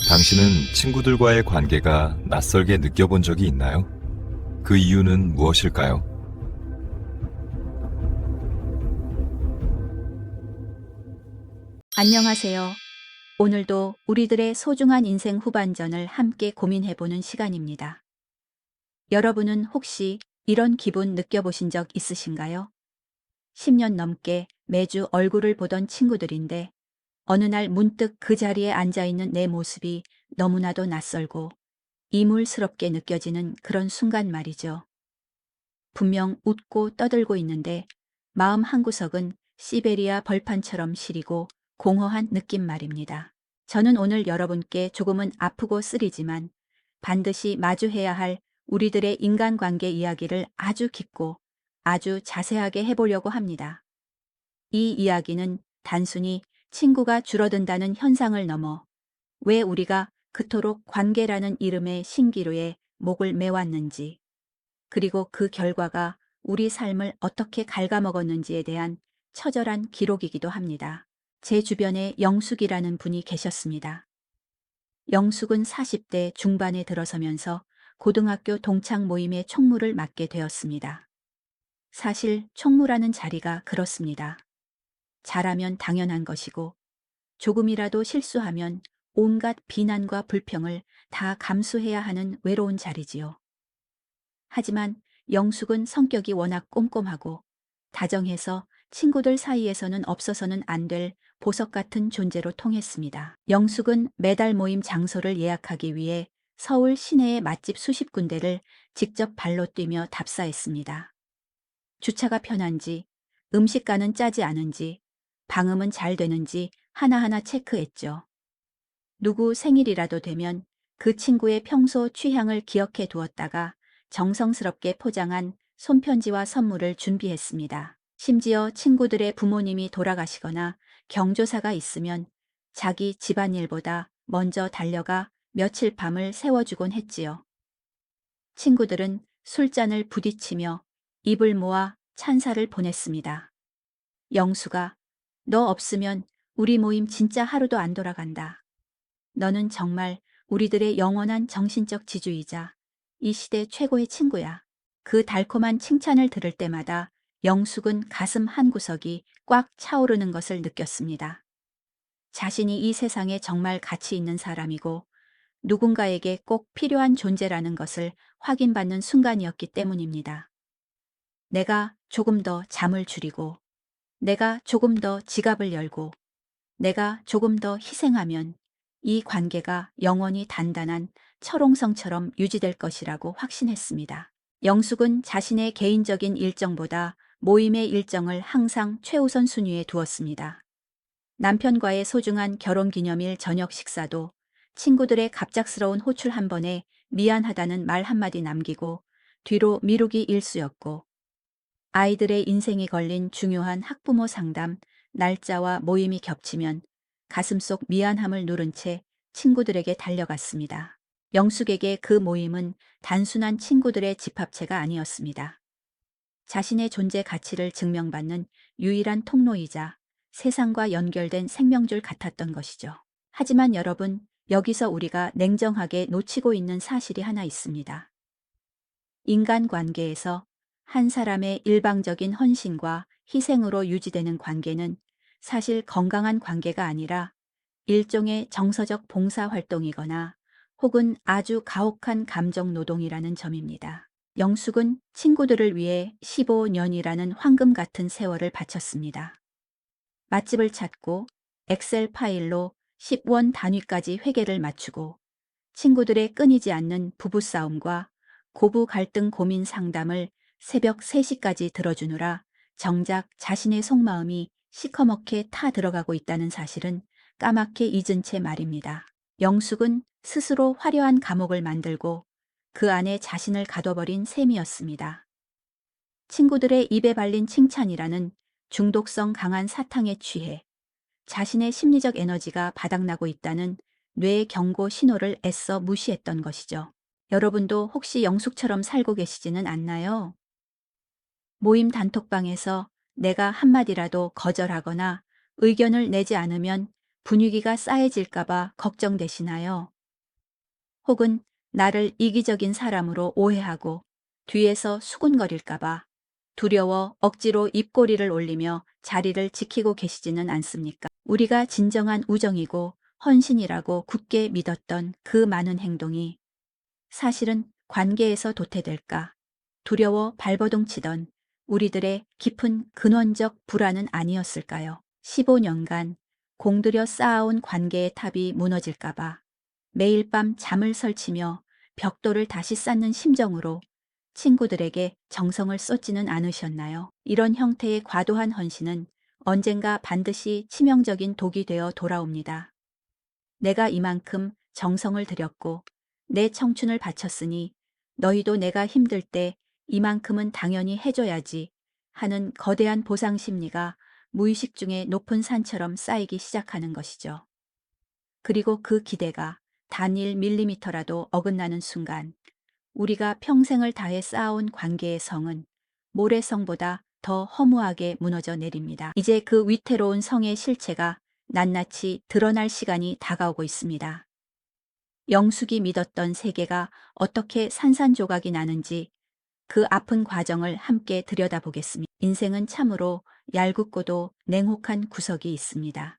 당신은 친구들과의 관계가 낯설게 느껴본 적이 있나요? 그 이유는 무엇일까요? 안녕하세요. 오늘도 우리들의 소중한 인생 후반전을 함께 고민해보는 시간입니다. 여러분은 혹시 이런 기분 느껴보신 적 있으신가요? 10년 넘게 매주 얼굴을 보던 친구들인데 어느 날 문득 그 자리에 앉아있는 내 모습이 너무나도 낯설고 이물스럽게 느껴지는 그런 순간 말이죠. 분명 웃고 떠들고 있는데 마음 한구석은 시베리아 벌판처럼 시리고 공허한 느낌 말입니다. 저는 오늘 여러분께 조금은 아프고 쓰리지만 반드시 마주해야 할 우리들의 인간관계 이야기를 아주 깊고 아주 자세하게 해보려고 합니다. 이 이야기는 단순히 친구가 줄어든다는 현상을 넘어 왜 우리가 그토록 관계라는 이름의 신기루에 목을 매왔는지, 그리고 그 결과가 우리 삶을 어떻게 갉아먹었는지에 대한 처절한 기록이기도 합니다. 제 주변에 영숙이라는 분이 계셨습니다. 영숙은 40대 중반에 들어서면서 고등학교 동창 모임의 총무를 맡게 되었습니다. 사실 총무라는 자리가 그렇습니다. 잘하면 당연한 것이고 조금이라도 실수하면 온갖 비난과 불평을 다 감수해야 하는 외로운 자리지요. 하지만 영숙은 성격이 워낙 꼼꼼하고 다정해서 친구들 사이에서는 없어서는 안 될 보석 같은 존재로 통했습니다. 영숙은 매달 모임 장소를 예약하기 위해 서울 시내의 맛집 수십 군데를 직접 발로 뛰며 답사했습니다. 주차가 편한지, 음식가는 짜지 않은지, 방음은 잘 되는지 하나하나 체크했죠. 누구 생일이라도 되면 그 친구의 평소 취향을 기억해 두었다가 정성스럽게 포장한 손편지와 선물을 준비했습니다. 심지어 친구들의 부모님이 돌아가시거나 경조사가 있으면 자기 집안일보다 먼저 달려가 며칠 밤을 새워주곤 했지요. 친구들은 술잔을 부딪히며 입을 모아 찬사를 보냈습니다. 영수가 너 없으면 우리 모임 진짜 하루도 안 돌아간다. 너는 정말 우리들의 영원한 정신적 지주이자 이 시대 최고의 친구야. 그 달콤한 칭찬을 들을 때마다 영숙은 가슴 한구석이 꽉 차오르는 것을 느꼈습니다. 자신이 이 세상에 정말 가치 있는 사람이고 누군가에게 꼭 필요한 존재라는 것을 확인받는 순간이었기 때문입니다. 내가 조금 더 잠을 줄이고, 내가 조금 더 지갑을 열고, 내가 조금 더 희생하면 이 관계가 영원히 단단한 철옹성처럼 유지될 것이라고 확신했습니다. 영숙은 자신의 개인적인 일정보다 모임의 일정을 항상 최우선 순위에 두었습니다. 남편과의 소중한 결혼기념일 저녁 식사도 친구들의 갑작스러운 호출 한 번에 미안하다는 말 한마디 남기고 뒤로 미루기 일쑤였고, 아이들의 인생이 걸린 중요한 학부모 상담, 날짜와 모임이 겹치면 가슴속 미안함을 누른 채 친구들에게 달려갔습니다. 영숙에게 그 모임은 단순한 친구들의 집합체가 아니었습니다. 자신의 존재 가치를 증명받는 유일한 통로이자 세상과 연결된 생명줄 같았던 것이죠. 하지만 여러분, 여기서 우리가 냉정하게 놓치고 있는 사실이 하나 있습니다. 인간관계에서 한 사람의 일방적인 헌신과 희생으로 유지되는 관계는 사실 건강한 관계가 아니라 일종의 정서적 봉사활동이거나 혹은 아주 가혹한 감정 노동이라는 점입니다. 영숙은 친구들을 위해 15년이라는 황금 같은 세월을 바쳤습니다. 맛집을 찾고 엑셀 파일로 10원 단위까지 회계를 맞추고 친구들의 끊이지 않는 부부싸움과 고부 갈등 고민 상담을 새벽 3시까지 들어주느라 정작 자신의 속마음이 시커멓게 타 들어가고 있다는 사실은 까맣게 잊은 채 말입니다. 영숙은 스스로 화려한 감옥을 만들고 그 안에 자신을 가둬버린 셈이었습니다. 친구들의 입에 발린 칭찬이라는 중독성 강한 사탕에 취해 자신의 심리적 에너지가 바닥나고 있다는 뇌의 경고 신호를 애써 무시했던 것이죠. 여러분도 혹시 영숙처럼 살고 계시지는 않나요? 모임 단톡방에서 내가 한마디라도 거절하거나 의견을 내지 않으면 분위기가 싸해질까봐 걱정되시나요? 혹은 나를 이기적인 사람으로 오해하고 뒤에서 수군거릴까봐 두려워 억지로 입꼬리를 올리며 자리를 지키고 계시지는 않습니까? 우리가 진정한 우정이고 헌신이라고 굳게 믿었던 그 많은 행동이 사실은 관계에서 도태될까 두려워 발버둥 치던 우리들의 깊은 근원적 불안은 아니었을까요? 15년간 공들여 쌓아온 관계의 탑이 무너질까봐 매일 밤 잠을 설치며 벽돌을 다시 쌓는 심정으로 친구들에게 정성을 쏟지는 않으셨나요? 이런 형태의 과도한 헌신은 언젠가 반드시 치명적인 독이 되어 돌아옵니다. 내가 이만큼 정성을 들였고 내 청춘을 바쳤으니 너희도 내가 힘들 때 이만큼은 당연히 해줘야지 하는 거대한 보상 심리가 무의식 중에 높은 산처럼 쌓이기 시작하는 것이죠. 그리고 그 기대가 단 1mm라도 어긋나는 순간 우리가 평생을 다해 쌓아온 관계의 성은 모래성보다 더 허무하게 무너져 내립니다. 이제 그 위태로운 성의 실체가 낱낱이 드러날 시간이 다가오고 있습니다. 영숙이 믿었던 세계가 어떻게 산산조각이 나는지 그 아픈 과정을 함께 들여다보겠습니다. 인생은 참으로 얄궂고도 냉혹한 구석이 있습니다.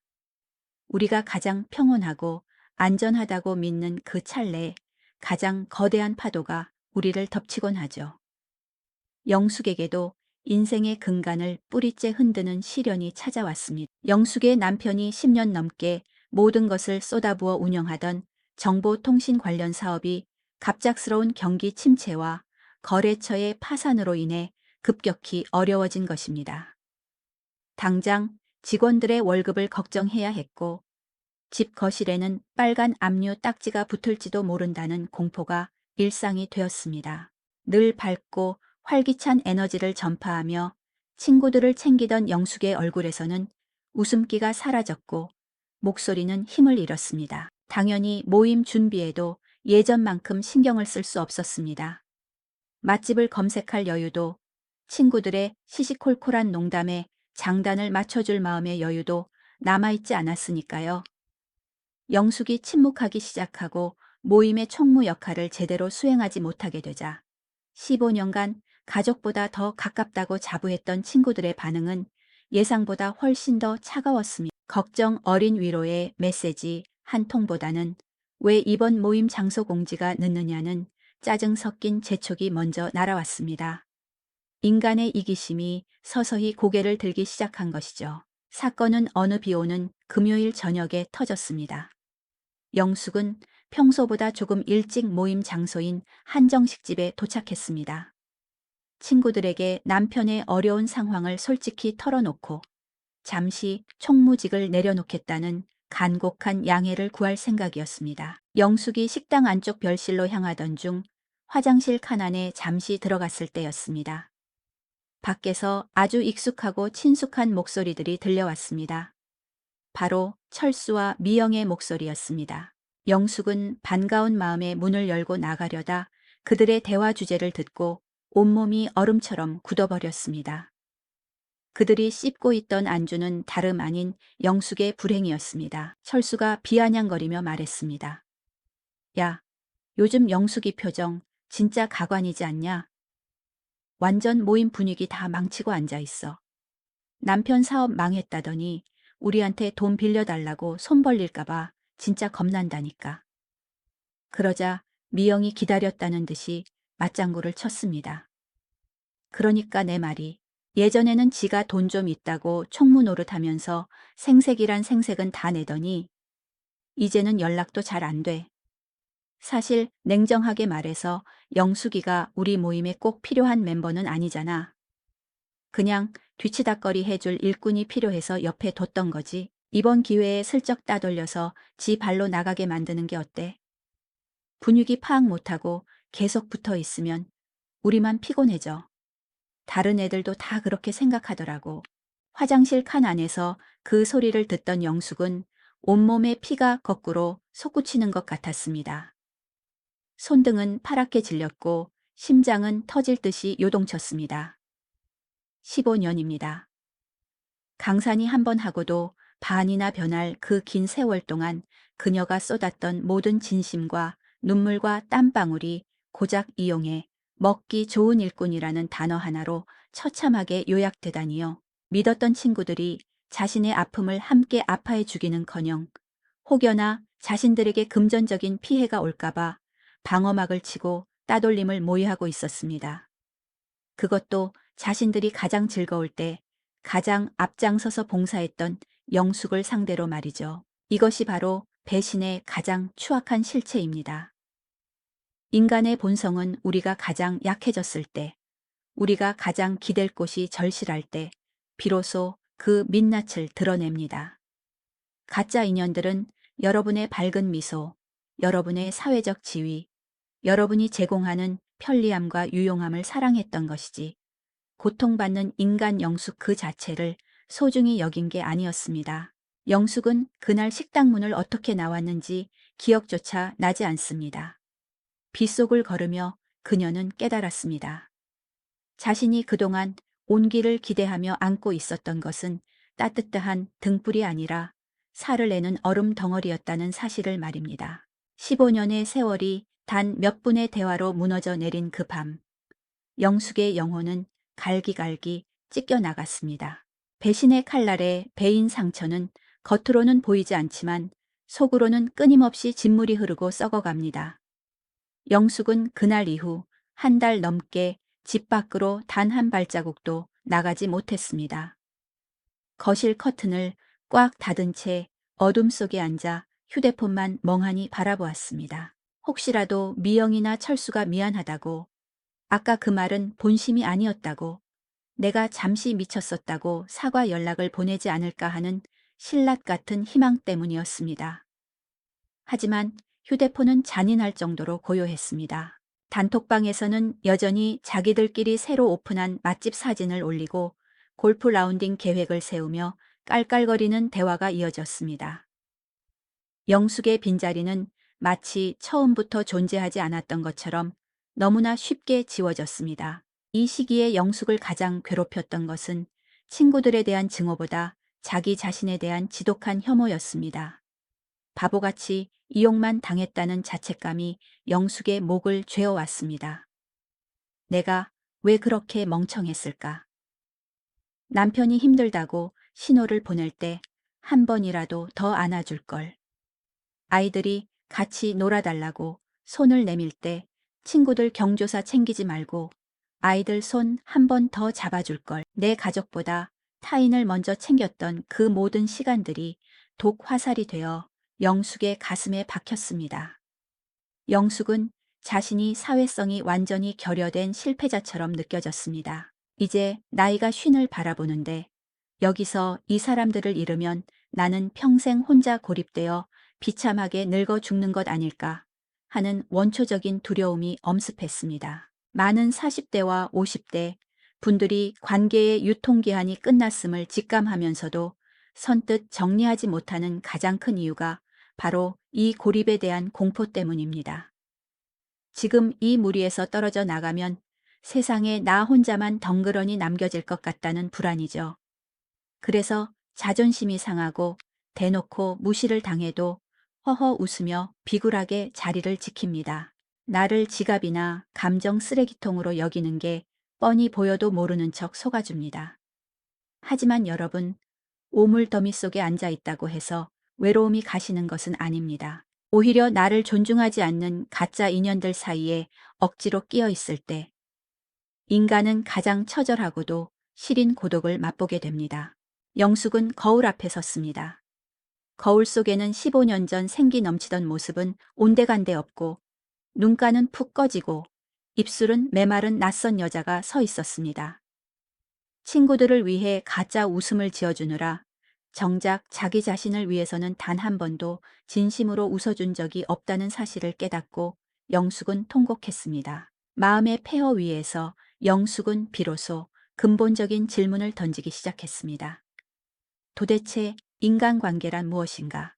우리가 가장 평온하고 안전하다고 믿는 그 찰나에 가장 거대한 파도가 우리를 덮치곤 하죠. 영숙에게도 인생의 근간을 뿌리째 흔드는 시련이 찾아왔습니다. 영숙의 남편이 10년 넘게 모든 것을 쏟아부어 운영하던 정보통신 관련 사업이 갑작스러운 경기 침체와 거래처의 파산으로 인해 급격히 어려워진 것입니다. 당장 직원들의 월급을 걱정해야 했고 집 거실에는 빨간 압류 딱지가 붙을지도 모른다는 공포가 일상이 되었습니다. 늘 밝고 활기찬 에너지를 전파하며 친구들을 챙기던 영숙의 얼굴에서는 웃음기가 사라졌고 목소리는 힘을 잃었습니다. 당연히 모임 준비에도 예전만큼 신경을 쓸 수 없었습니다. 맛집을 검색할 여유도 친구들의 시시콜콜한 농담에 장단을 맞춰줄 마음의 여유도 남아있지 않았으니까요. 영숙이 침묵하기 시작하고 모임의 총무 역할을 제대로 수행하지 못하게 되자 15년간 가족보다 더 가깝다고 자부했던 친구들의 반응은 예상보다 훨씬 더 차가웠습니다. 걱정 어린 위로의 메시지 한 통보다는 왜 이번 모임 장소 공지가 늦느냐는 짜증 섞인 재촉이 먼저 날아왔습니다. 인간의 이기심이 서서히 고개를 들기 시작한 것이죠. 사건은 어느 비 오는 금요일 저녁에 터졌습니다. 영숙은 평소보다 조금 일찍 모임 장소인 한정식집에 도착했습니다. 친구들에게 남편의 어려운 상황을 솔직히 털어놓고 잠시 총무직을 내려놓겠다는 간곡한 양해를 구할 생각이었습니다. 영숙이 식당 안쪽 별실로 향하던 중 화장실 칸 안에 잠시 들어갔을 때였습니다. 밖에서 아주 익숙하고 친숙한 목소리들이 들려왔습니다. 바로 철수와 미영의 목소리였습니다. 영숙은 반가운 마음에 문을 열고 나가려다 그들의 대화 주제를 듣고 온몸이 얼음처럼 굳어버렸습니다. 그들이 씹고 있던 안주는 다름 아닌 영숙의 불행이었습니다. 철수가 비아냥거리며 말했습니다. 야, 요즘 영숙이 표정 진짜 가관이지 않냐? 완전 모임 분위기 다 망치고 앉아있어. 남편 사업 망했다더니 우리한테 돈 빌려달라고 손 벌릴까봐 진짜 겁난다니까. 그러자 미영이 기다렸다는 듯이 맞장구를 쳤습니다. 그러니까 내 말이 예전에는 지가 돈 좀 있다고 총무 노릇하면서 생색이란 생색은 다 내더니 이제는 연락도 잘 안 돼. 사실 냉정하게 말해서 영숙이가 우리 모임에 꼭 필요한 멤버는 아니잖아. 그냥 뒤치다꺼리 해줄 일꾼이 필요해서 옆에 뒀던 거지. 이번 기회에 슬쩍 따돌려서 지 발로 나가게 만드는 게 어때? 분위기 파악 못하고 계속 붙어 있으면 우리만 피곤해져. 다른 애들도 다 그렇게 생각하더라고. 화장실 칸 안에서 그 소리를 듣던 영숙은 온몸에 피가 거꾸로 솟구치는 것 같았습니다. 손등은 파랗게 질렸고 심장은 터질 듯이 요동쳤습니다. 15년입니다. 강산이 한 번 하고도 반이나 변할 그 긴 세월 동안 그녀가 쏟았던 모든 진심과 눈물과 땀방울이 고작 이용해 먹기 좋은 일꾼이라는 단어 하나로 처참하게 요약되다니요. 믿었던 친구들이 자신의 아픔을 함께 아파해 주기는커녕 혹여나 자신들에게 금전적인 피해가 올까봐 방어막을 치고 따돌림을 모의하고 있었습니다. 그것도 자신들이 가장 즐거울 때 가장 앞장서서 봉사했던 영숙을 상대로 말이죠. 이것이 바로 배신의 가장 추악한 실체입니다. 인간의 본성은 우리가 가장 약해졌을 때, 우리가 가장 기댈 곳이 절실할 때, 비로소 그 민낯을 드러냅니다. 가짜 인연들은 여러분의 밝은 미소, 여러분의 사회적 지위, 여러분이 제공하는 편리함과 유용함을 사랑했던 것이지, 고통받는 인간 영숙 그 자체를 소중히 여긴 게 아니었습니다. 영숙은 그날 식당 문을 어떻게 나왔는지 기억조차 나지 않습니다. 빗속을 걸으며 그녀는 깨달았습니다. 자신이 그동안 온기를 기대하며 안고 있었던 것은 따뜻한 등불이 아니라 살을 내는 얼음 덩어리였다는 사실을 말입니다. 15년의 세월이 단 몇 분의 대화로 무너져 내린 그 밤, 영숙의 영혼은 갈기갈기 찢겨 나갔습니다. 배신의 칼날에 베인 상처는 겉으로는 보이지 않지만 속으로는 끊임없이 진물이 흐르고 썩어갑니다. 영숙은 그날 이후 한 달 넘게 집 밖으로 단 한 발자국도 나가지 못했습니다. 거실 커튼을 꽉 닫은 채 어둠 속에 앉아 휴대폰만 멍하니 바라보았습니다. 혹시라도 미영이나 철수가 미안하다고, 아까 그 말은 본심이 아니었다고, 내가 잠시 미쳤었다고 사과 연락을 보내지 않을까 하는 신랏 같은 희망 때문이었습니다. 하지만 휴대폰은 잔인할 정도로 고요했습니다. 단톡방에서는 여전히 자기들끼리 새로 오픈한 맛집 사진을 올리고 골프 라운딩 계획을 세우며 깔깔거리는 대화가 이어졌습니다. 영숙의 빈자리는 마치 처음부터 존재하지 않았던 것처럼 너무나 쉽게 지워졌습니다. 이 시기에 영숙을 가장 괴롭혔던 것은 친구들에 대한 증오보다 자기 자신에 대한 지독한 혐오였습니다. 바보같이 이용만 당했다는 자책감이 영숙의 목을 죄어왔습니다. 내가 왜 그렇게 멍청했을까? 남편이 힘들다고 신호를 보낼 때 한 번이라도 더 안아줄 걸. 아이들이 같이 놀아달라고 손을 내밀 때 친구들 경조사 챙기지 말고 아이들 손 한 번 더 잡아줄 걸. 내 가족보다 타인을 먼저 챙겼던 그 모든 시간들이 독화살이 되어 영숙의 가슴에 박혔습니다. 영숙은 자신이 사회성이 완전히 결여된 실패자처럼 느껴졌습니다. 이제 나이가 쉰을 바라보는데 여기서 이 사람들을 잃으면 나는 평생 혼자 고립되어 비참하게 늙어 죽는 것 아닐까 하는 원초적인 두려움이 엄습했습니다. 많은 40대와 50대 분들이 관계의 유통기한이 끝났음을 직감하면서도 선뜻 정리하지 못하는 가장 큰 이유가 바로 이 고립에 대한 공포 때문입니다. 지금 이 무리에서 떨어져 나가면 세상에 나 혼자만 덩그러니 남겨질 것 같다는 불안이죠. 그래서 자존심이 상하고 대놓고 무시를 당해도 허허 웃으며 비굴하게 자리를 지킵니다. 나를 지갑이나 감정 쓰레기통으로 여기는 게 뻔히 보여도 모르는 척 속아줍니다. 하지만 여러분, 오물더미 속에 앉아 있다고 해서 외로움이 가시는 것은 아닙니다. 오히려 나를 존중하지 않는 가짜 인연들 사이에 억지로 끼어 있을 때 인간은 가장 처절하고도 시린 고독을 맛보게 됩니다. 영숙은 거울 앞에 섰습니다. 거울 속에는 15년 전 생기 넘치던 모습은 온데간데 없고 눈가는 푹 꺼지고 입술은 메마른 낯선 여자가 서 있었습니다. 친구들을 위해 가짜 웃음을 지어주느라 정작 자기 자신을 위해서는 단 한 번도 진심으로 웃어준 적이 없다는 사실을 깨닫고 영숙은 통곡했습니다. 마음의 폐허 위에서 영숙은 비로소 근본적인 질문을 던지기 시작했습니다. 도대체 인간관계란 무엇인가?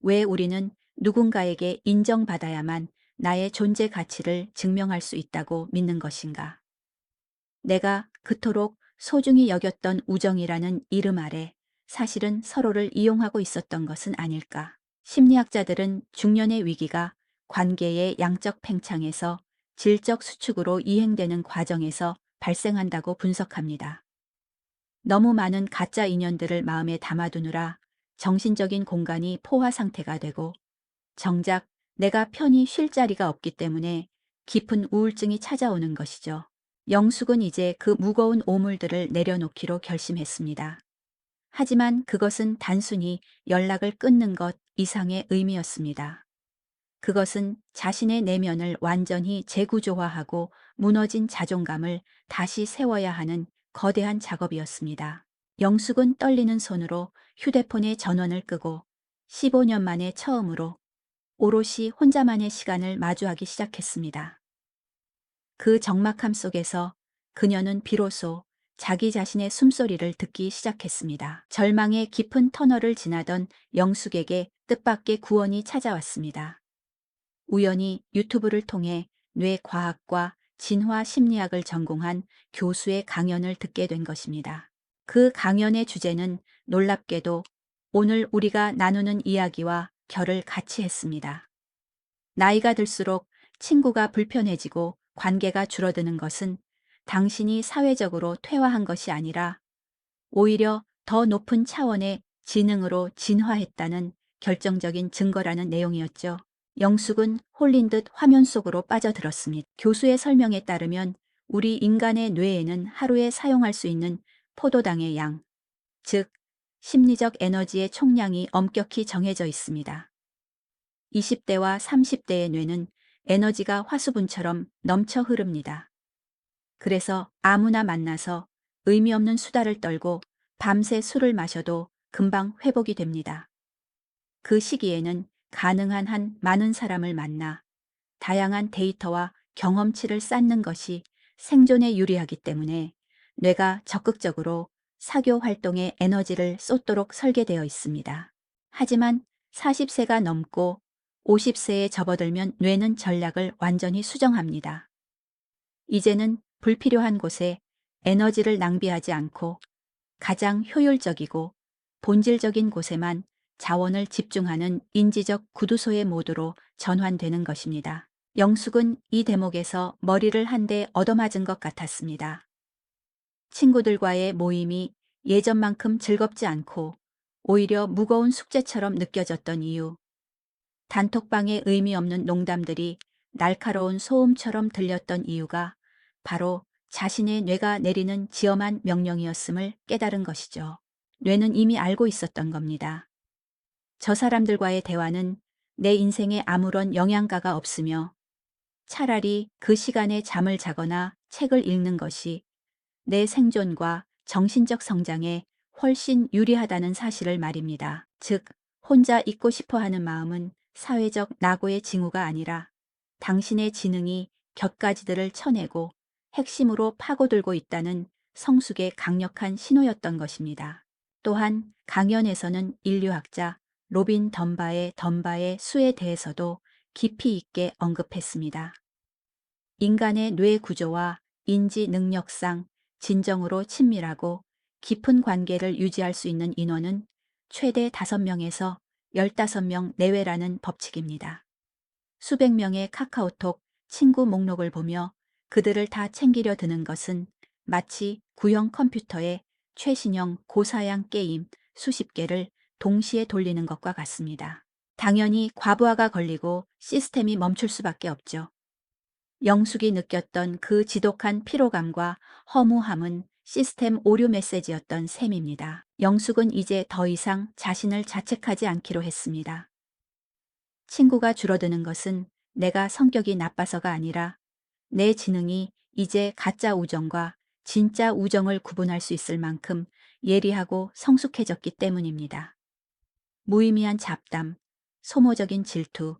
왜 우리는 누군가에게 인정받아야만 나의 존재 가치를 증명할 수 있다고 믿는 것인가? 내가 그토록 소중히 여겼던 우정이라는 이름 아래 사실은 서로를 이용하고 있었던 것은 아닐까? 심리학자들은 중년의 위기가 관계의 양적 팽창에서 질적 수축으로 이행되는 과정에서 발생한다고 분석합니다. 너무 많은 가짜 인연들을 마음에 담아두느라 정신적인 공간이 포화 상태가 되고 정작 내가 편히 쉴 자리가 없기 때문에 깊은 우울증이 찾아오는 것이죠. 영숙은 이제 그 무거운 오물들을 내려놓기로 결심했습니다. 하지만 그것은 단순히 연락을 끊는 것 이상의 의미였습니다. 그것은 자신의 내면을 완전히 재구조화하고 무너진 자존감을 다시 세워야 하는 거대한 작업이었습니다. 영숙은 떨리는 손으로 휴대폰의 전원을 끄고 15년 만에 처음으로 오롯이 혼자만의 시간을 마주하기 시작했습니다. 그 적막함 속에서 그녀는 비로소 자기 자신의 숨소리를 듣기 시작했습니다. 절망의 깊은 터널을 지나던 영숙에게 뜻밖의 구원이 찾아왔습니다. 우연히 유튜브를 통해 뇌과학과 진화 심리학을 전공한 교수의 강연을 듣게 된 것입니다. 그 강연의 주제는 놀랍게도 오늘 우리가 나누는 이야기와 결을 같이 했습니다. 나이가 들수록 친구가 불편해지고 관계가 줄어드는 것은 당신이 사회적으로 퇴화한 것이 아니라 오히려 더 높은 차원의 지능으로 진화했다는 결정적인 증거라는 내용이었죠. 영숙은 홀린 듯 화면 속으로 빠져들었습니다. 교수의 설명에 따르면 우리 인간의 뇌에는 하루에 사용할 수 있는 포도당의 양, 즉 심리적 에너지의 총량이 엄격히 정해져 있습니다. 20대와 30대의 뇌는 에너지가 화수분처럼 넘쳐 흐릅니다. 그래서 아무나 만나서 의미 없는 수다를 떨고 밤새 술을 마셔도 금방 회복이 됩니다. 그 시기에는 가능한 한 많은 사람을 만나 다양한 데이터와 경험치를 쌓는 것이 생존에 유리하기 때문에 뇌가 적극적으로 사교 활동에 에너지를 쏟도록 설계되어 있습니다. 하지만 40세가 넘고 50세에 접어들면 뇌는 전략을 완전히 수정합니다. 이제는 불필요한 곳에 에너지를 낭비하지 않고 가장 효율적이고 본질적인 곳에만 자원을 집중하는 인지적 구두소의 모드로 전환되는 것입니다. 영숙은 이 대목에서 머리를 한 대 얻어맞은 것 같았습니다. 친구들과의 모임이 예전만큼 즐겁지 않고 오히려 무거운 숙제처럼 느껴졌던 이유, 단톡방에 의미 없는 농담들이 날카로운 소음처럼 들렸던 이유가 바로 자신의 뇌가 내리는 지엄한 명령이었음을 깨달은 것이죠. 뇌는 이미 알고 있었던 겁니다. 저 사람들과의 대화는 내 인생에 아무런 영향가가 없으며 차라리 그 시간에 잠을 자거나 책을 읽는 것이 내 생존과 정신적 성장에 훨씬 유리하다는 사실을 말입니다. 즉, 혼자 있고 싶어 하는 마음은 사회적 낙오의 징후가 아니라 당신의 지능이 곁가지들을 쳐내고 핵심으로 파고들고 있다는 성숙의 강력한 신호였던 것입니다. 또한 강연에서는 인류학자 로빈 덤바의 수에 대해서도 깊이 있게 언급했습니다. 인간의 뇌 구조와 인지 능력상 진정으로 친밀하고 깊은 관계를 유지할 수 있는 인원은 최대 5명에서 15명 내외라는 법칙입니다. 수백 명의 카카오톡 친구 목록을 보며 그들을 다 챙기려 드는 것은 마치 구형 컴퓨터의 최신형 고사양 게임 수십 개를 동시에 돌리는 것과 같습니다. 당연히 과부하가 걸리고 시스템이 멈출 수밖에 없죠. 영숙이 느꼈던 그 지독한 피로감과 허무함은 시스템 오류 메시지였던 셈입니다. 영숙은 이제 더 이상 자신을 자책하지 않기로 했습니다. 친구가 줄어드는 것은 내가 성격이 나빠서가 아니라 내 지능이 이제 가짜 우정과 진짜 우정을 구분할 수 있을 만큼 예리하고 성숙해졌기 때문입니다. 무의미한 잡담, 소모적인 질투,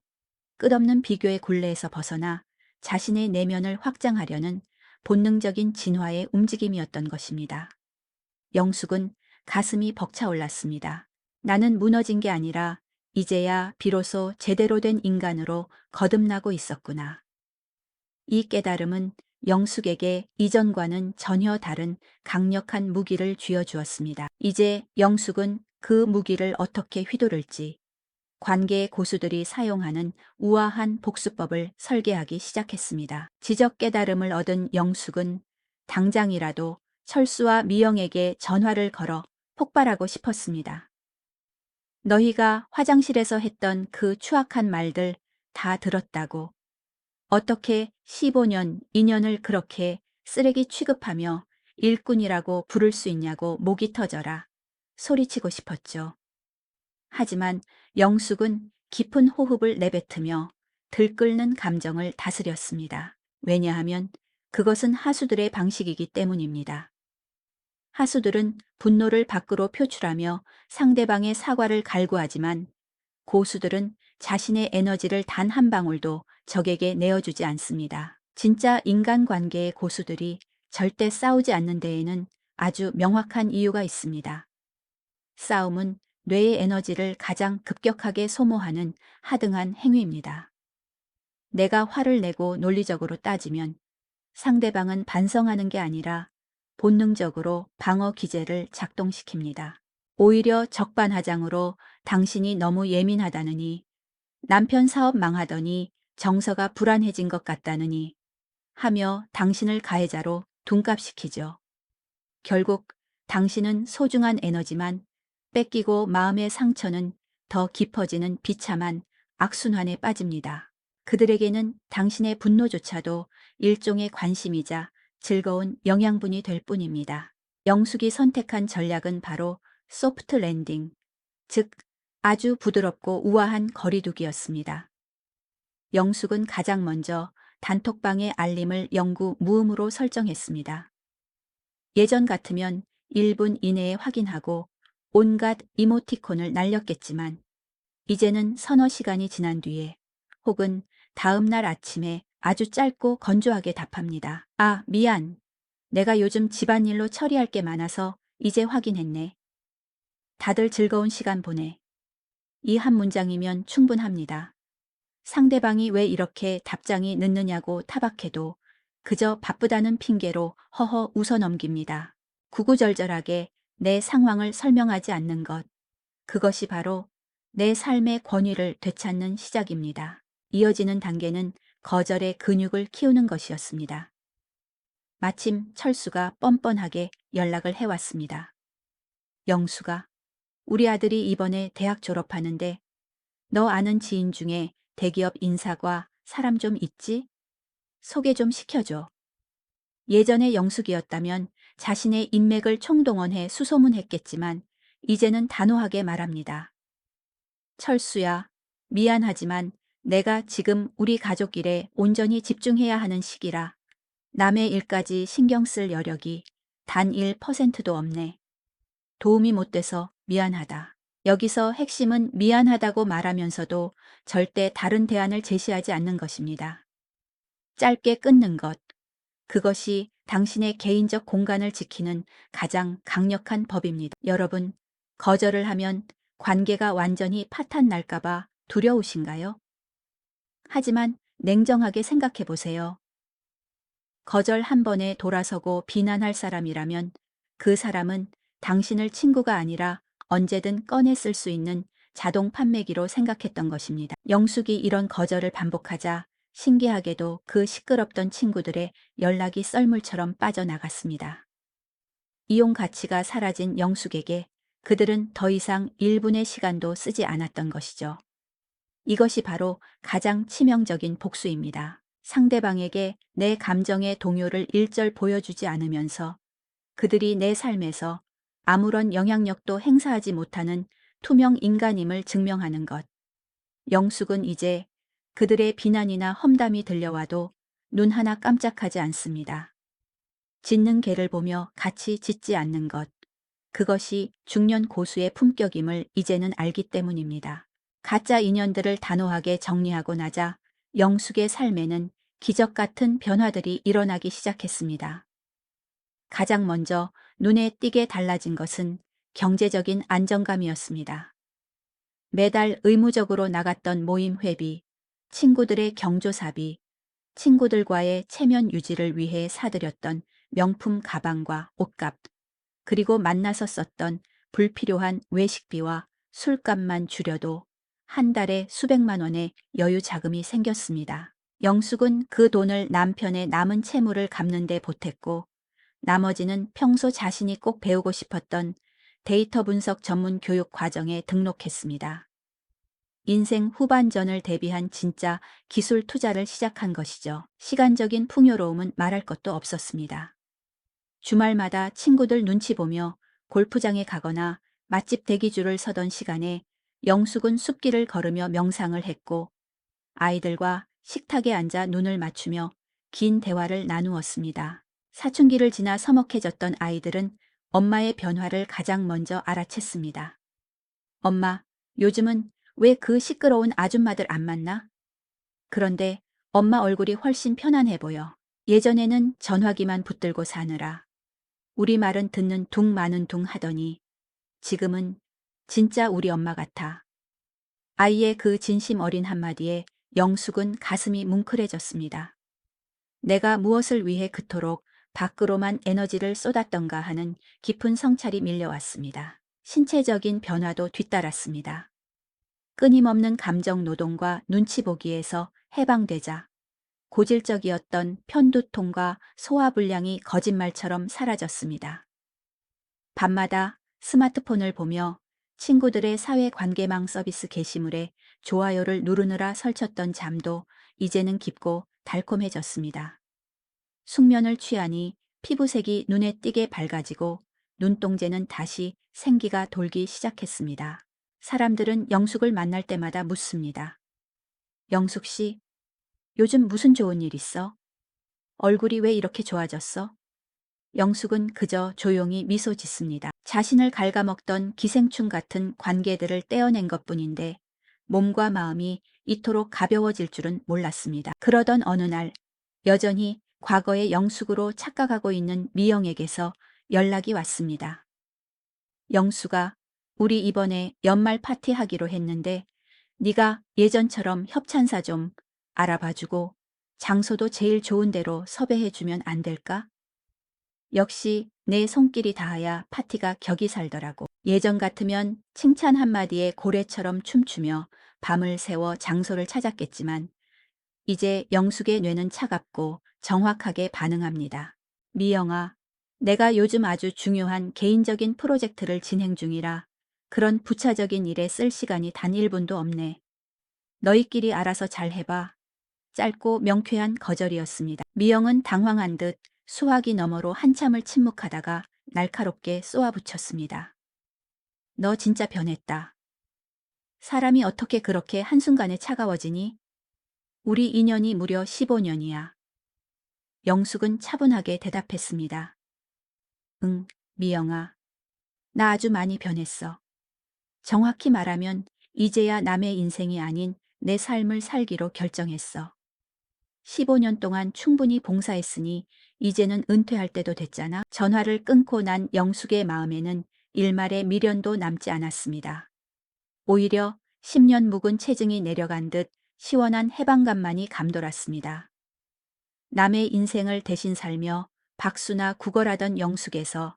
끝없는 비교의 굴레에서 벗어나 자신의 내면을 확장하려는 본능적인 진화의 움직임이었던 것입니다. 영숙은 가슴이 벅차올랐습니다. 나는 무너진 게 아니라 이제야 비로소 제대로 된 인간으로 거듭나고 있었구나. 이 깨달음은 영숙에게 이전과는 전혀 다른 강력한 무기를 쥐어주었습니다. 이제 영숙은 그 무기를 어떻게 휘두를지, 관계의 고수들이 사용하는 우아한 복수법을 설계하기 시작했습니다. 지적 깨달음을 얻은 영숙은 당장이라도 철수와 미영에게 전화를 걸어 폭발하고 싶었습니다. 너희가 화장실에서 했던 그 추악한 말들 다 들었다고. 어떻게 15년, 2년을 그렇게 쓰레기 취급하며 일꾼이라고 부를 수 있냐고 목이 터져라. 소리치고 싶었죠. 하지만 영숙은 깊은 호흡을 내뱉으며 들끓는 감정을 다스렸습니다. 왜냐하면 그것은 하수들의 방식이기 때문입니다. 하수들은 분노를 밖으로 표출하며 상대방의 사과를 갈구하지만 고수들은 자신의 에너지를 단 한 방울도 적에게 내어주지 않습니다. 진짜 인간관계의 고수들이 절대 싸우지 않는 데에는 아주 명확한 이유가 있습니다. 싸움은 뇌의 에너지를 가장 급격하게 소모하는 하등한 행위입니다. 내가 화를 내고 논리적으로 따지면 상대방은 반성하는 게 아니라 본능적으로 방어 기제를 작동시킵니다. 오히려 적반하장으로 당신이 너무 예민하다느니, 남편 사업 망하더니 정서가 불안해진 것 같다느니 하며 당신을 가해자로 둔갑시키죠. 결국 당신은 소중한 에너지만 뺏기고 마음의 상처는 더 깊어지는 비참한 악순환에 빠집니다. 그들에게는 당신의 분노조차도 일종의 관심이자 즐거운 영양분이 될 뿐입니다. 영숙이 선택한 전략은 바로 소프트 랜딩, 즉 아주 부드럽고 우아한 거리두기였습니다. 영숙은 가장 먼저 단톡방의 알림을 영구 무음으로 설정했습니다. 예전 같으면 1분 이내에 확인하고 온갖 이모티콘을 날렸겠지만 이제는 서너 시간이 지난 뒤에 혹은 다음 날 아침에 아주 짧고 건조하게 답합니다. 아, 미안. 내가 요즘 집안일로 처리할 게 많아서 이제 확인했네. 다들 즐거운 시간 보내. 이 한 문장이면 충분합니다. 상대방이 왜 이렇게 답장이 늦느냐고 타박해도 그저 바쁘다는 핑계로 허허 웃어 넘깁니다. 구구절절하게 내 상황을 설명하지 않는 것. 그것이 바로 내 삶의 권위를 되찾는 시작입니다. 이어지는 단계는 거절의 근육을 키우는 것이었습니다. 마침 철수가 뻔뻔하게 연락을 해왔습니다. 영수가, 우리 아들이 이번에 대학 졸업하는데 너 아는 지인 중에 대기업 인사과 사람 좀 있지? 소개 좀 시켜줘. 예전에 영숙이었다면 자신의 인맥을 총동원해 수소문했겠지만 이제는 단호하게 말합니다. 철수야, 미안하지만 내가 지금 우리 가족 일에 온전히 집중해야 하는 시기라 남의 일까지 신경 쓸 여력이 단 1%도 없네. 도움이 못 돼서 미안하다. 여기서 핵심은 미안하다고 말하면서도 절대 다른 대안을 제시하지 않는 것입니다. 짧게 끊는 것. 그것이 당신의 개인적 공간을 지키는 가장 강력한 법입니다. 여러분, 거절을 하면 관계가 완전히 파탄 날까봐 두려우신가요? 하지만 냉정하게 생각해 보세요. 거절 한 번에 돌아서고 비난할 사람이라면 그 사람은 당신을 친구가 아니라 언제든 꺼내 쓸 수 있는 자동 판매기로 생각했던 것입니다. 영숙이 이런 거절을 반복하자 신기하게도 그 시끄럽던 친구들의 연락이 썰물처럼 빠져나갔습니다. 이용 가치가 사라진 영숙에게 그들은 더 이상 1분의 시간도 쓰지 않았던 것이죠. 이것이 바로 가장 치명적인 복수입니다. 상대방에게 내 감정의 동요를 일절 보여주지 않으면서 그들이 내 삶에서 아무런 영향력도 행사하지 못하는 투명 인간임을 증명하는 것. 영숙은 이제 그들의 비난이나 험담이 들려와도 눈 하나 깜짝하지 않습니다. 짖는 개를 보며 같이 짖지 않는 것. 그것이 중년 고수의 품격임을 이제는 알기 때문입니다. 가짜 인연들을 단호하게 정리하고 나자 영숙의 삶에는 기적 같은 변화들이 일어나기 시작했습니다. 가장 먼저 눈에 띄게 달라진 것은 경제적인 안정감이었습니다. 매달 의무적으로 나갔던 모임 회비, 친구들의 경조사비, 친구들과의 체면 유지를 위해 사들였던 명품 가방과 옷값, 그리고 만나서 썼던 불필요한 외식비와 술값만 줄여도 한 달에 수백만 원의 여유 자금이 생겼습니다. 영숙은 그 돈을 남편의 남은 채무를 갚는 데 보탰고 나머지는 평소 자신이 꼭 배우고 싶었던 데이터 분석 전문 교육 과정에 등록했습니다. 인생 후반전을 대비한 진짜 기술 투자를 시작한 것이죠. 시간적인 풍요로움은 말할 것도 없었습니다. 주말마다 친구들 눈치 보며 골프장에 가거나 맛집 대기줄을 서던 시간에 영숙은 숲길을 걸으며 명상을 했고 아이들과 식탁에 앉아 눈을 맞추며 긴 대화를 나누었습니다. 사춘기를 지나 서먹해졌던 아이들은 엄마의 변화를 가장 먼저 알아챘습니다. 엄마, 요즘은 왜 그 시끄러운 아줌마들 안 만나? 그런데 엄마 얼굴이 훨씬 편안해 보여. 예전에는 전화기만 붙들고 사느라 우리 말은 듣는 둥 마는 둥 하더니 지금은 진짜 우리 엄마 같아. 아이의 그 진심 어린 한마디에 영숙은 가슴이 뭉클해졌습니다. 내가 무엇을 위해 그토록 밖으로만 에너지를 쏟았던가 하는 깊은 성찰이 밀려왔습니다. 신체적인 변화도 뒤따랐습니다. 끊임없는 감정 노동과 눈치 보기에서 해방되자 고질적이었던 편두통과 소화불량이 거짓말처럼 사라졌습니다. 밤마다 스마트폰을 보며 친구들의 사회관계망 서비스 게시물에 좋아요를 누르느라 설쳤던 잠도 이제는 깊고 달콤해졌습니다. 숙면을 취하니 피부색이 눈에 띄게 밝아지고 눈동자는 다시 생기가 돌기 시작했습니다. 사람들은 영숙을 만날 때마다 묻습니다. 영숙 씨, 요즘 무슨 좋은 일 있어? 얼굴이 왜 이렇게 좋아졌어? 영숙은 그저 조용히 미소 짓습니다. 자신을 갉아먹던 기생충 같은 관계들을 떼어낸 것뿐인데 몸과 마음이 이토록 가벼워질 줄은 몰랐습니다. 그러던 어느 날 여전히 과거의 영숙으로 착각하고 있는 미영에게서 연락이 왔습니다. 영숙아, 우리 이번에 연말 파티 하기로 했는데 네가 예전처럼 협찬사 좀 알아봐주고 장소도 제일 좋은 데로 섭외해주면 안 될까? 역시 내 손길이 닿아야 파티가 격이 살더라고. 예전 같으면 칭찬 한마디에 고래처럼 춤추며 밤을 새워 장소를 찾았겠지만 이제 영숙의 뇌는 차갑고 정확하게 반응합니다. 미영아, 내가 요즘 아주 중요한 개인적인 프로젝트를 진행 중이라 그런 부차적인 일에 쓸 시간이 단 1분도 없네. 너희끼리 알아서 잘 해봐. 짧고 명쾌한 거절이었습니다. 미영은 당황한 듯 수화기 너머로 한참을 침묵하다가 날카롭게 쏘아붙였습니다. 너 진짜 변했다. 사람이 어떻게 그렇게 한순간에 차가워지니? 우리 인연이 무려 15년이야. 영숙은 차분하게 대답했습니다. 응, 미영아. 나 아주 많이 변했어. 정확히 말하면 이제야 남의 인생이 아닌 내 삶을 살기로 결정했어. 15년 동안 충분히 봉사했으니 이제는 은퇴할 때도 됐잖아. 전화를 끊고 난 영숙의 마음에는 일말의 미련도 남지 않았습니다. 오히려 10년 묵은 체증이 내려간 듯 시원한 해방감만이 감돌았습니다. 남의 인생을 대신 살며 박수나 구걸하던 영숙에서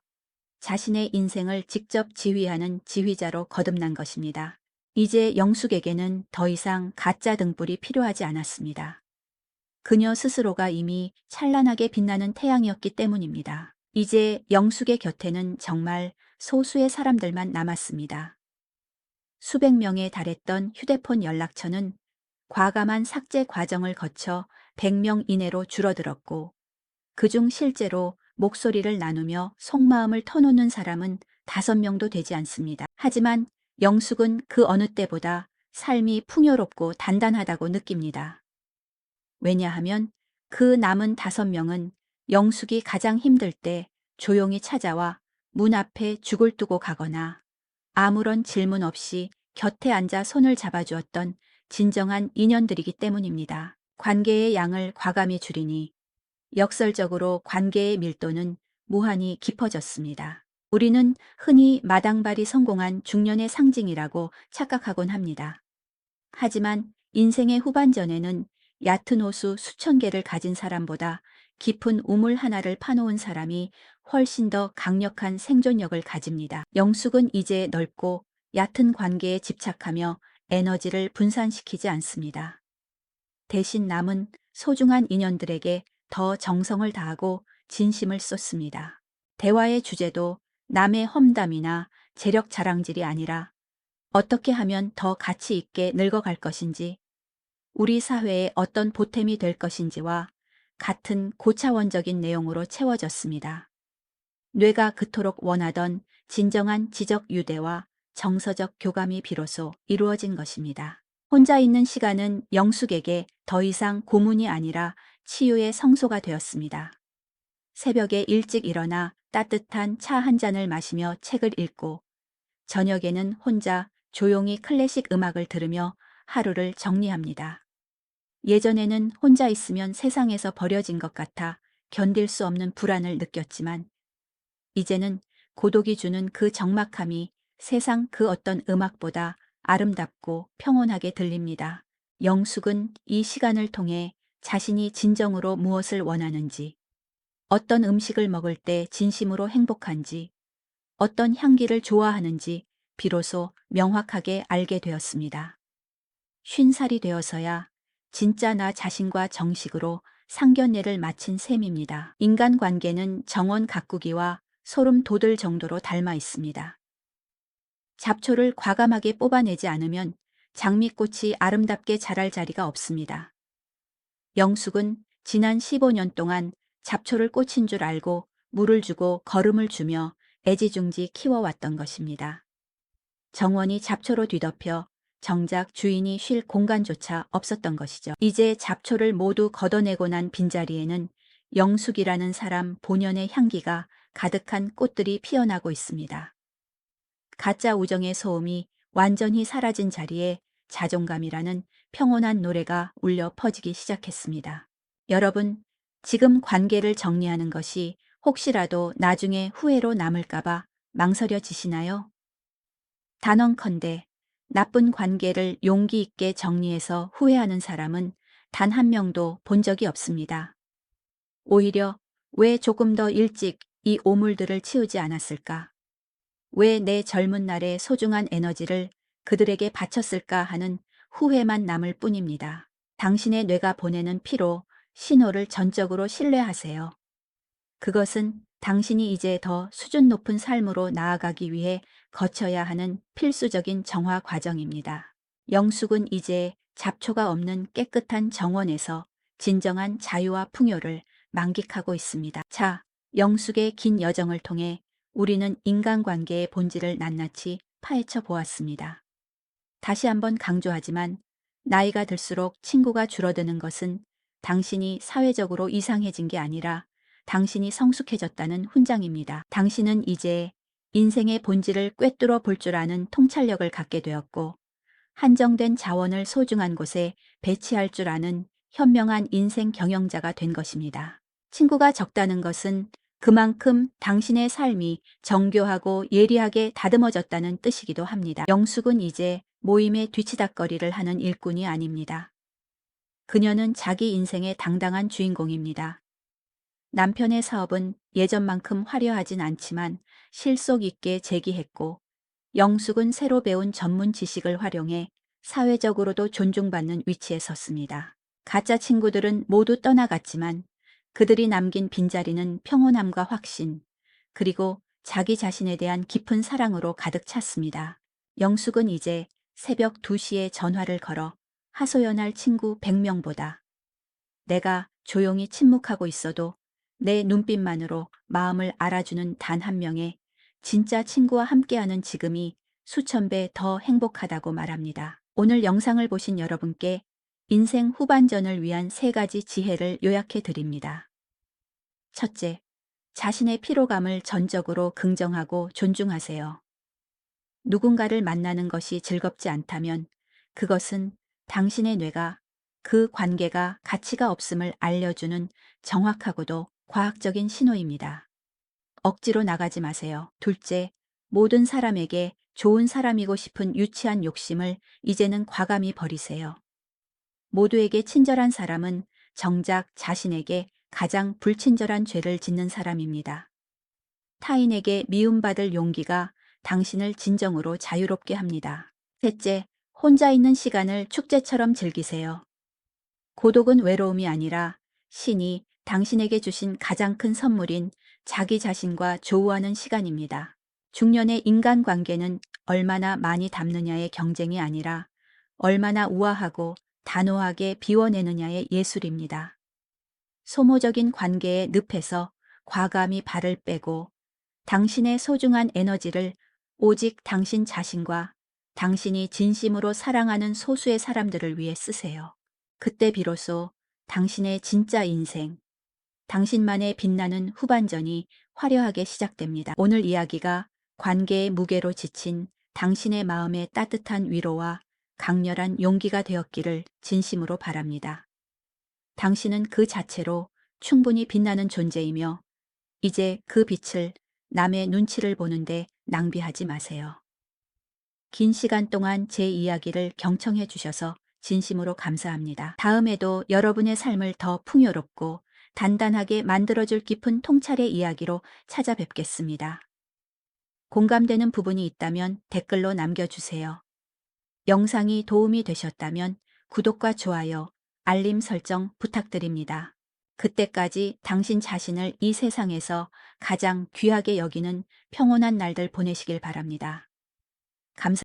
자신의 인생을 직접 지휘하는 지휘자로 거듭난 것입니다. 이제 영숙에게는 더 이상 가짜 등불이 필요하지 않았습니다. 그녀 스스로가 이미 찬란하게 빛나는 태양이었기 때문입니다. 이제 영숙의 곁에는 정말 소수의 사람들만 남았습니다. 수백 명에 달했던 휴대폰 연락처는 과감한 삭제 과정을 거쳐 100명 이내로 줄어들었고 그중 실제로 목소리를 나누며 속마음을 터놓는 사람은 5명도 되지 않습니다. 하지만 영숙은 그 어느 때보다 삶이 풍요롭고 단단하다고 느낍니다. 왜냐하면 그 남은 5명은 영숙이 가장 힘들 때 조용히 찾아와 문 앞에 죽을 두고 가거나 아무런 질문 없이 곁에 앉아 손을 잡아주었던 진정한 인연들이기 때문입니다. 관계의 양을 과감히 줄이니 역설적으로 관계의 밀도는 무한히 깊어졌습니다. 우리는 흔히 마당발이 성공한 중년의 상징이라고 착각하곤 합니다. 하지만 인생의 후반전에는 얕은 호수 수천 개를 가진 사람보다 깊은 우물 하나를 파놓은 사람이 훨씬 더 강력한 생존력을 가집니다. 영숙은 이제 넓고 얕은 관계에 집착하며 에너지를 분산시키지 않습니다. 대신 남은 소중한 인연들에게 더 정성을 다하고 진심을 쏟습니다. 대화의 주제도 남의 험담이나 재력 자랑질이 아니라 어떻게 하면 더 가치 있게 늙어갈 것인지, 우리 사회에 어떤 보탬이 될 것인지와 같은 고차원적인 내용으로 채워졌습니다. 뇌가 그토록 원하던 진정한 지적 유대와 정서적 교감이 비로소 이루어진 것입니다. 혼자 있는 시간은 영숙에게 더 이상 고문이 아니라 치유의 성소가 되었습니다. 새벽에 일찍 일어나 따뜻한 차 한 잔을 마시며 책을 읽고, 저녁에는 혼자 조용히 클래식 음악을 들으며 하루를 정리합니다. 예전에는 혼자 있으면 세상에서 버려진 것 같아 견딜 수 없는 불안을 느꼈지만, 이제는 고독이 주는 그 적막함이 세상 그 어떤 음악보다 아름답고 평온하게 들립니다. 영숙은 이 시간을 통해 자신이 진정으로 무엇을 원하는지, 어떤 음식을 먹을 때 진심으로 행복한지, 어떤 향기를 좋아하는지 비로소 명확하게 알게 되었습니다. 50살이 되어서야 진짜 나 자신과 정식으로 상견례를 마친 셈입니다. 인간관계는 정원 가꾸기와 소름 돋을 정도로 닮아 있습니다. 잡초를 과감하게 뽑아내지 않으면 장미꽃이 아름답게 자랄 자리가 없습니다. 영숙은 지난 15년 동안 잡초를 꽂힌 줄 알고 물을 주고 거름을 주며 애지중지 키워왔던 것입니다. 정원이 잡초로 뒤덮여 정작 주인이 쉴 공간조차 없었던 것이죠. 이제 잡초를 모두 걷어내고 난 빈자리에는 영숙이라는 사람 본연의 향기가 가득한 꽃들이 피어나고 있습니다. 가짜 우정의 소음이 완전히 사라진 자리에 자존감이라는 평온한 노래가 울려 퍼지기 시작했습니다. 여러분, 지금 관계를 정리하는 것이 혹시라도 나중에 후회로 남을까봐 망설여지시나요? 단언컨대 나쁜 관계를 용기 있게 정리해서 후회하는 사람은 단 한 명도 본 적이 없습니다. 오히려 왜 조금 더 일찍 이 오물들을 치우지 않았을까? 왜 내 젊은 날의 소중한 에너지를 그들에게 바쳤을까 하는 후회만 남을 뿐입니다. 당신의 뇌가 보내는 피로 신호를 전적으로 신뢰하세요. 그것은 당신이 이제 더 수준 높은 삶으로 나아가기 위해 거쳐야 하는 필수적인 정화 과정입니다. 영숙은 이제 잡초가 없는 깨끗한 정원에서 진정한 자유와 풍요를 만끽하고 있습니다. 자, 영숙의 긴 여정을 통해 우리는 인간관계의 본질을 낱낱이 파헤쳐 보았습니다. 다시 한번 강조하지만 나이가 들수록 친구가 줄어드는 것은 당신이 사회적으로 이상해진 게 아니라 당신이 성숙해졌다는 훈장입니다. 당신은 이제 인생의 본질을 꿰뚫어 볼 줄 아는 통찰력을 갖게 되었고, 한정된 자원을 소중한 곳에 배치할 줄 아는 현명한 인생 경영자가 된 것입니다. 친구가 적다는 것은 그만큼 당신의 삶이 정교하고 예리하게 다듬어졌다는 뜻이기도 합니다. 영숙은 이제 모임의 뒤치다꺼리를 하는 일꾼이 아닙니다. 그녀는 자기 인생의 당당한 주인공입니다. 남편의 사업은 예전만큼 화려하진 않지만 실속 있게 재기했고, 영숙은 새로 배운 전문 지식을 활용해 사회적으로도 존중받는 위치에 섰습니다. 가짜 친구들은 모두 떠나갔지만 그들이 남긴 빈자리는 평온함과 확신, 그리고 자기 자신에 대한 깊은 사랑으로 가득 찼습니다. 영숙은 이제 새벽 2시에 전화를 걸어 하소연할 친구 100명보다 내가 조용히 침묵하고 있어도 내 눈빛만으로 마음을 알아주는 단 한 명의 진짜 친구와 함께하는 지금이 수천 배 더 행복하다고 말합니다. 오늘 영상을 보신 여러분께 인생 후반전을 위한 3가지 지혜를 요약해 드립니다. 첫째, 자신의 피로감을 전적으로 긍정하고 존중하세요. 누군가를 만나는 것이 즐겁지 않다면 그것은 당신의 뇌가 그 관계가 가치가 없음을 알려주는 정확하고도 과학적인 신호입니다. 억지로 나가지 마세요. 둘째, 모든 사람에게 좋은 사람이고 싶은 유치한 욕심을 이제는 과감히 버리세요. 모두에게 친절한 사람은 정작 자신에게 가장 불친절한 죄를 짓는 사람입니다. 타인에게 미움받을 용기가 당신을 진정으로 자유롭게 합니다. 셋째, 혼자 있는 시간을 축제처럼 즐기세요. 고독은 외로움이 아니라 신이 당신에게 주신 가장 큰 선물인 자기 자신과 조우하는 시간입니다. 중년의 인간관계는 얼마나 많이 담느냐의 경쟁이 아니라 얼마나 우아하고 단호하게 비워내느냐의 예술입니다. 소모적인 관계의 늪에서 과감히 발을 빼고 당신의 소중한 에너지를 오직 당신 자신과 당신이 진심으로 사랑하는 소수의 사람들을 위해 쓰세요. 그때 비로소 당신의 진짜 인생, 당신만의 빛나는 후반전이 화려하게 시작됩니다. 오늘 이야기가 관계의 무게로 지친 당신의 마음에 따뜻한 위로와 강렬한 용기가 되었기를 진심으로 바랍니다. 당신은 그 자체로 충분히 빛나는 존재이며 이제 그 빛을 남의 눈치를 보는데 낭비하지 마세요. 긴 시간 동안 제 이야기를 경청해 주셔서 진심으로 감사합니다. 다음에도 여러분의 삶을 더 풍요롭고 단단하게 만들어줄 깊은 통찰의 이야기로 찾아뵙겠습니다. 공감되는 부분이 있다면 댓글로 남겨주세요. 영상이 도움이 되셨다면 구독과 좋아요, 알림 설정 부탁드립니다. 그때까지 당신 자신을 이 세상에서 가장 귀하게 여기는 평온한 날들 보내시길 바랍니다. 감사합니다.